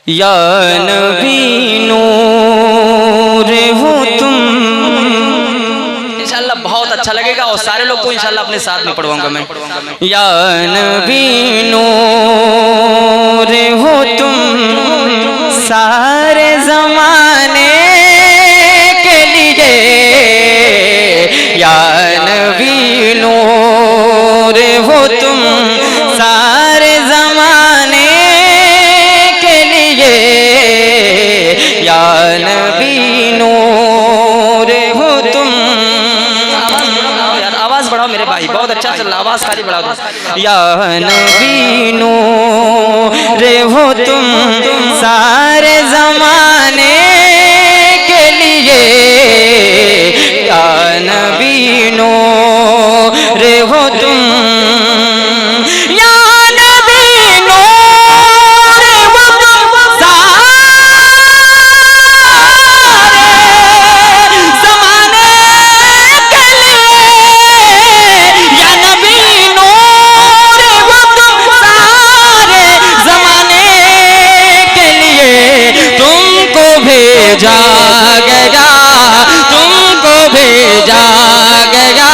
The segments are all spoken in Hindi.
या नबी नूर हो तुम। इंशाल्लाह बहुत अच्छा लगेगा और सारे लोग को इंशाल्लाह अपने साथ में पढ़वाऊंगा मैं। या नबी नूर हो तुम सारे ज़माने के लिए। या नबी नूर हो तुम सारे ज़माने के लिए। या नबी नूर हो तुम। आवाज़ बढ़ाओ मेरे भाई, बहुत अच्छा चल रहा, आवाज़ खाली बढ़ा दो। या नबी नूर हो तुम सारे ज़माने के लिए। या नबी नूर हो तुम। या नबी नूर हो तुम सारे ज़माने के लिए। या नबी नूर हो तुम सारे ज़माने के लिए। तुमको भेजा गया, तुमको भेजा गया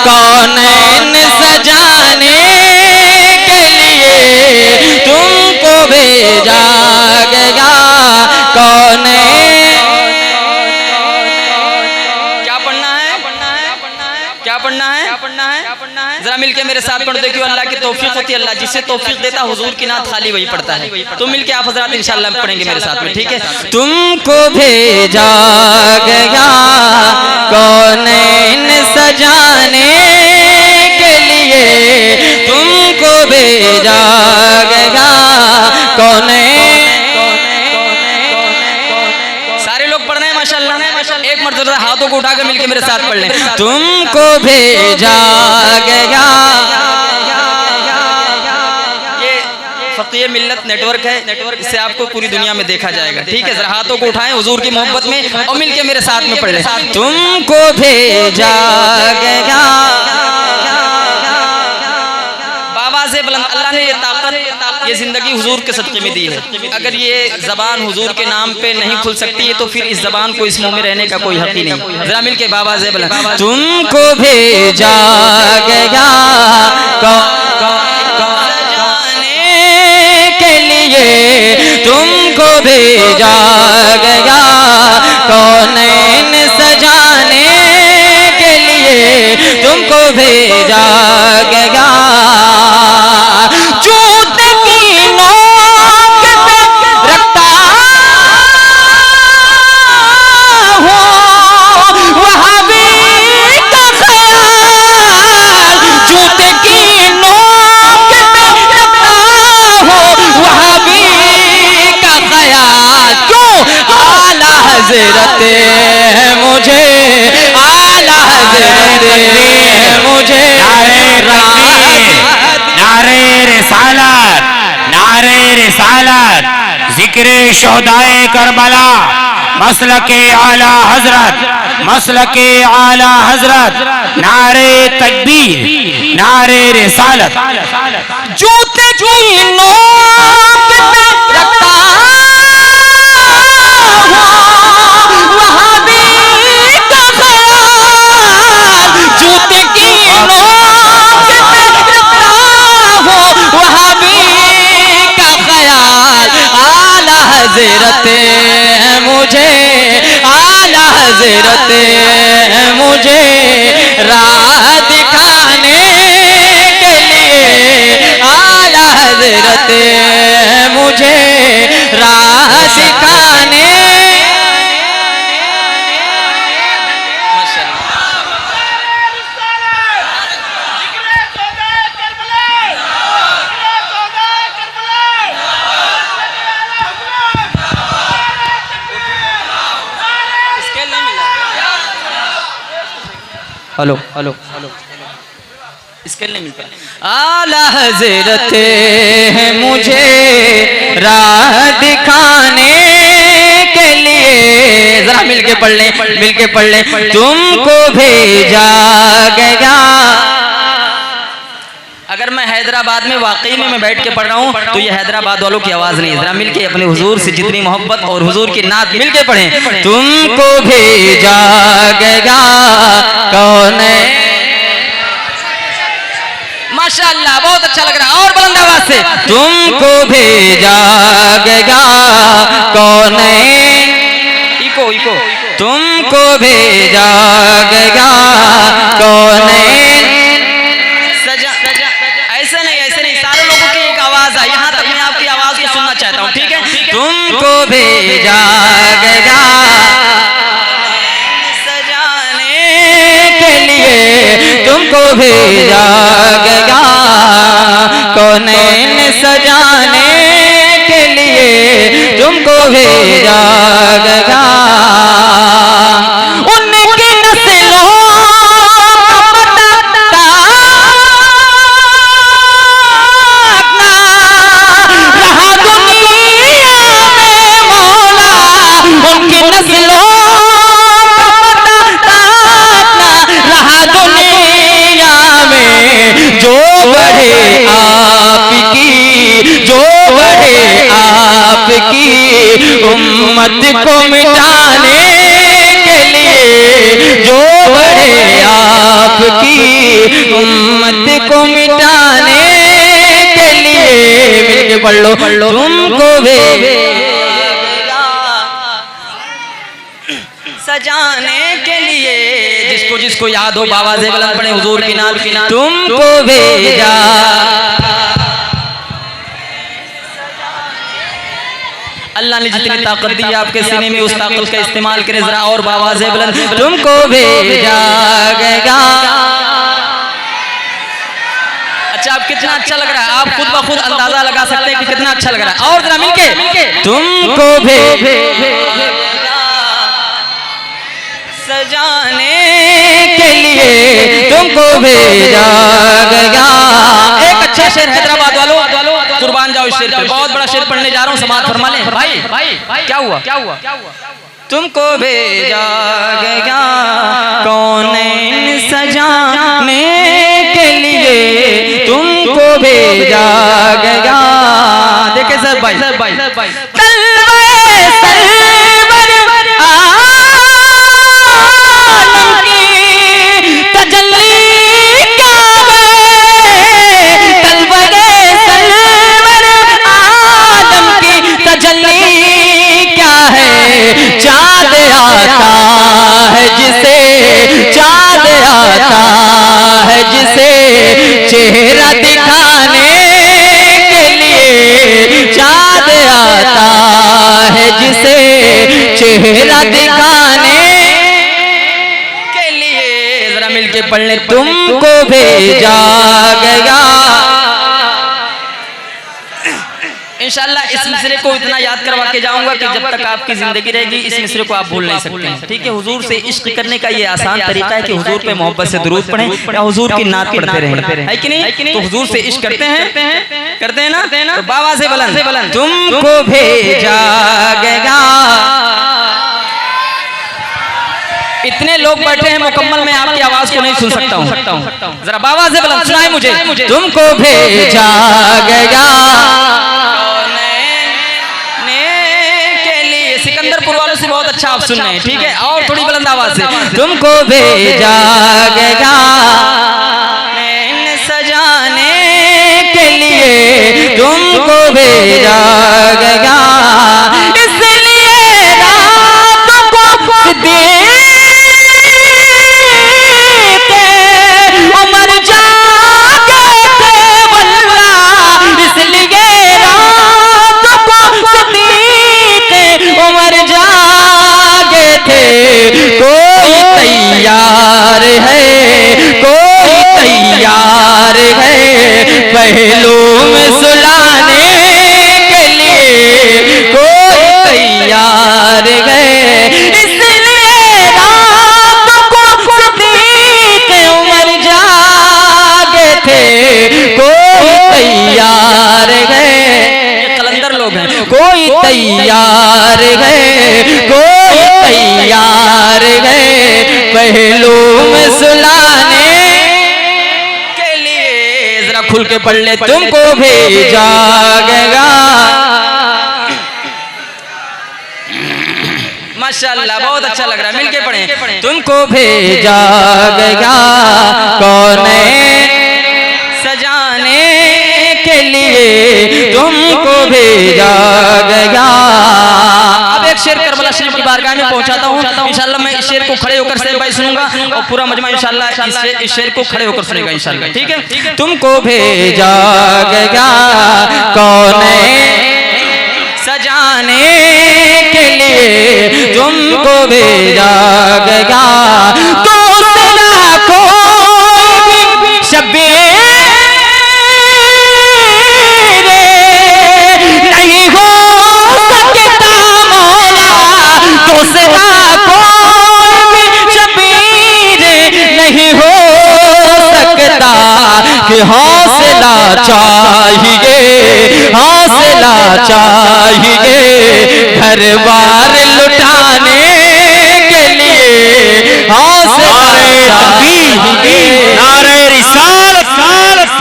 कौनैन सजाने के लिए। तुमको भेजा गया कौनैन। क्या पढ़ना है? क्या पढ़ना है? जरा मिलके मेरे साथ पढ़ दो। क्यों? अल्लाह की तौफीक होती है, अल्लाह जिसे तौफीक देता हुजूर की नात खाली वही पढ़ता है। तो मिलके आप हजरात इंशाल्लाह पढ़ेंगे मेरे साथ में, ठीक है? तुमको भेजा गया कौनैन सजाने के लिए। तुमको भेजा गया कौनैन। सारे लोग पढ़ रहे हैं माशाल्लाह। एक मर्तबा हाथों को उठाकर मिलके मेरे साथ पढ़ लें। तुमको भेजा गया। ये मिल्लत नेटवर्क है, इससे आपको पूरी दुनिया में देखा जाएगा, ठीक है? जरा हाथों को उठाएं हुजूर की मोहब्बत में और मिलके मेरे साथ में पढ़ लें। तुमको भेजा गया। बाबा से बुलंद अल्लाह ने ये ताकत, ये जिंदगी हुजूर के सदक़े में दी है। अगर ये जबान हुजूर के नाम पे नहीं खुल सकती है तो फिर इस जबान को इस मुंह में रहने का कोई हक ही नहीं। जरा मिलके बाबा से बुलंद। तुमको भेजा गया तुमको भेजा गया कौनैन सजाने के लिए। तुमको भेजा गया जूते की नोक पे रखता हूँ वहाबी का ख्याल। जूते की नोक पे रखता हूँ वहाबी का ख्याल। क्यों? आला हज़रत है मुझे, आला हज़रत है मुझे। नारे रिसालत, नारे रिसालत, जिक्रे शोहदाए करबला, मसलके आला हजरत, मसलके आला हजरत। नारे तकबीर, नारे रिसालत। जूते की नोक पे रखता हूँ वहाबी का ख्याल। जूते की नोक पे रखता हूँ वहाबी का ख्याल। आला हज़रत है मुझे, आला हज़रत है मुझे राह दिखाने के लिए। आला हज़रत है मुझे राह दिखाने। हेलो हेलो हेलो, स्केल नहीं मिलता। आला हज़रत है मुझे राह दिखाने के लिए। जरा मिलके पढ़ लें, मिलके पढ़ लें। तुमको भेजा गया। अगर मैं हैदराबाद में वाकई में मैं बैठ के पढ़ रहा हूँ तो ये हैदराबाद वालों की आवाज नहीं है। जरा मिलके अपने हुजूर से जितनी मोहब्बत और हुजूर की नात मिलके पढ़ें। तुमको भेजा गया कौन है। माशाअल्लाह, बहुत अच्छा लग रहा है। और बुलंद आवाज से, तुमको भेजा गया कौन है। इको इको, तुमको भेजा गया कौन है। ऐसे नहीं, सारे लोगों की एक आवाज है। यहाँ तक मैं आपकी आवाज को सुनना चाहता हूँ, ठीक है। तुमको भेजा गया सजाने के लिए, तुमको भेजा गया कौनैन सजाने के लिए, तुमको भेजा गया। उनकी नस्लों उम्मत को मिटाने के लिए, जो बढ़े आपकी उम्मत को मिटाने के लिए। मिलके पढ़ लो, तुमको भेजा सजाने के लिए। जिसको जिसको याद हो बाबा से बुलंद पढ़े हुजूर की नात। तुमको भेजा, अल्लाह ने जितनी ताकत दी आपके सीने में उस ताकत का इस्तेमाल करें जरा। और बाबा से बुलंद, तुमको भेजा गया। अच्छा, आप कितना अच्छा लग रहा है, आप खुद ब खुद अंदाजा लगा सकते हैं कि कितना अच्छा लग रहा है। और जरा मिलके, तुमको भेजा सजाने के लिए, तुमको भेजा गया। एक अच्छा शेर हैदराबाद वालों, कुर्बान जाओ इस शेर पे। बहुत बड़ा शेर पढ़ने जा रहा हूँ, समाज फरमा लें। भाई क्या हुआ? तुमको भेजा गया कौनैन सजाने के लिए, तुमको भेजा गया। देखे सर भाई, चेहरा दिखाने के लिए, चाँद आता है जिसे चेहरा दिखाने के लिए। जरा मिलके पढ़ ले, तुमको भेजा गया। इंशाअल्लाह इस मिसरे को इतना याद करवा के जाऊंगा कि जब तक आपकी जिंदगी रहेगी इस मिसरे को आप भूल नहीं सकते हैं, ठीक है। हुजूर से इश्क करने का ये आसान तरीका है कि हुजूर पे मोहब्बत से दुरूद पढ़ें या हुजूर की नात पढ़ते रहें, है कि नहीं। तो हुजूर से इश्क करते हैं ना। तो बाबा से बुलंद, तुमको भेजा गया। इतने लोग बैठे हैं, मुकम्मल मैं आपकी आवाज को नहीं सुन सकता हूँ। जरा बाबा से बुलंद सुनाए मुझे। तुमको भेजा गया सिकंदरपुर वालों से बहुत अच्छा आप सुन रहे हैं, ठीक है। और थोड़ी बुलंद आवाज से, तुमको भेजा गया सजाने के लिए, तुमको भेजा गया। इसलिए रात को उमर जागे थे वल्ला, इसलिए रात को उमर जागे थे। कोई तैयार है, कोई तैयार है पहलू में सुलाने के लिए, कोई तैयार है। इसलिए रात को सदीक उमर जागे थे। कोई तैयार है, ये कलंदर लोग हैं। कोई तैयार है, कोई तैयार है पहलू में सुलाने के लिए। जरा खुल के पढ़ ले। तुमको भेजा गया, माशाअल्लाह बहुत अच्छा लग रहा है, मिलके पढ़ें। तुमको भेजा गया कौन सजाने के लिए, तुमको भेजा गया। अब एक शेर करबला शरीफ की बारगाह में पहुंचाता हूं। इंशाल्लाह मैं इस शेर को खड़े होकर से भाई सुनूंगा और पूरा मजमा इंशाल्लाह इस शेर को खड़े होकर सुनेगा इंशाल्लाह, ठीक है। तुमको भेजा गया कौन सजाने के लिए, तुमको भेजा गया। तो सदा कोई शबीर नहीं हो सकता मौला, तो सदा कोई शबीर नहीं हो सकता, कि हौसला चाहिए, हौसला चाहिए घर बार लुटाने के लिए, हौसला चाहिए। नारे रिसालत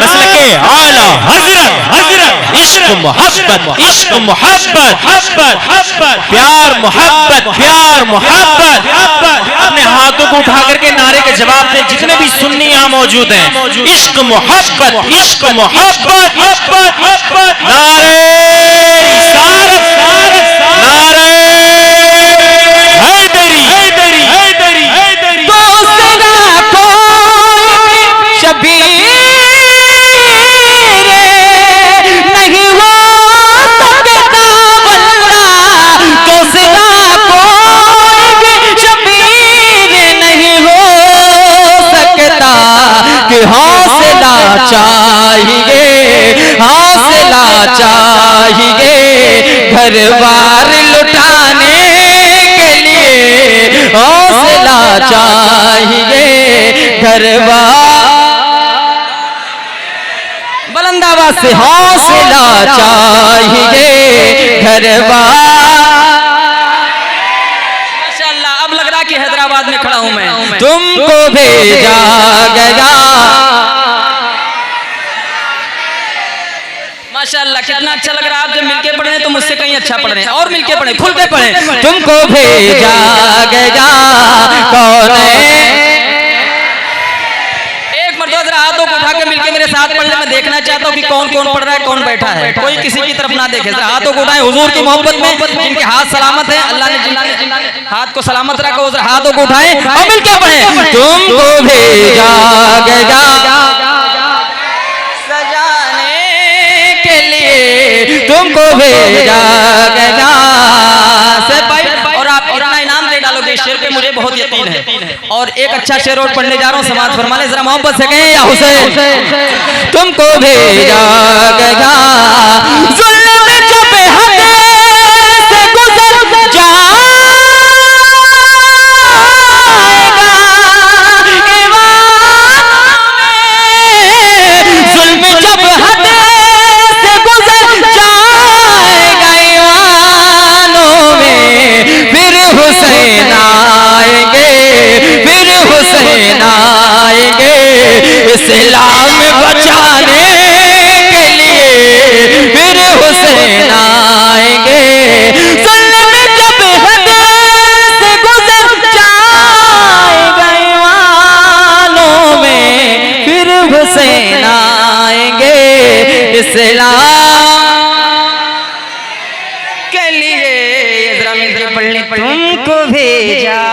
मसलके आला हजरत, इश्क मोहब्बत, इश्क मोहब्बत, प्यार मोहब्बत, प्यार मोहब्बत। अपने हाथों को उठा करके नारे के जवाब में जितने भी सुन्नी यहाँ मौजूद हैं, इश्क मोहब्बत, इश्क मोहब्बत, नारे रिसालत, नारे हैदरी, तो सदा कोई शबीर नहीं हो सकता वल्ला, तो सदा कोई शबीर नहीं हो सकता, कि हौसला चाहिए, हौसला चाहिए घर बार लुटाने के लिए, हौसला चाहिए घर बार। बुलंद आवाज से हौसला चाहिए घर बार। माशाअल्लाह अब लग रहा कि हैदराबाद में खड़ा हूं मैं। तुमको भेजा गया, माशाअल्लाह कितना अच्छा लग रहा है। आप जब मिलके पढ़ रहे हैं तो मुझसे कहीं अच्छा पढ़ रहे हैं, और मिलके पढ़े, खुल के पढ़े। तुमको भेजा गया कौन एक मर्तबा जरा हाथों को उठा के मिलके मेरे साथ पढ़ ले। मैं देखना चाहता हूँ कि कौन कौन पढ़ रहा है, कौन बैठा है। कोई किसी की तरफ ना देखे, जरा हाथों को उठाएं हुजूर की मोहब्बत में। इनके हाथ सलामत है, अल्लाह ने हाथ को सलामत रखा, उस हाथों को उठाएं और मिलके पढ़े। तुमको भेजा गया तुमको भेजा गया से भाई। और आप इतना इनाम दे डालोगे इस शेर पे, मुझे बहुत यकीन है। और एक अच्छा शेर और पढ़ने जा रहा हूँ, समाज फरमाने जरा मोहब्बत से कहें या हुसैन। तुमको भेजा गया जुल्म जब हद से गुजर जाएगा, जुल्म जब हद हुसैन आएंगे, फिर हुसैन आएंगे इस्लाम बचाने के लिए, फिर हुसैन आएंगे। जुल्म जब हद से गुजर जाएगा ईमानों में, फिर हुसैन आएंगे इस्लाम के लिए। जरा मिलके पढ़ने तुमको भेजा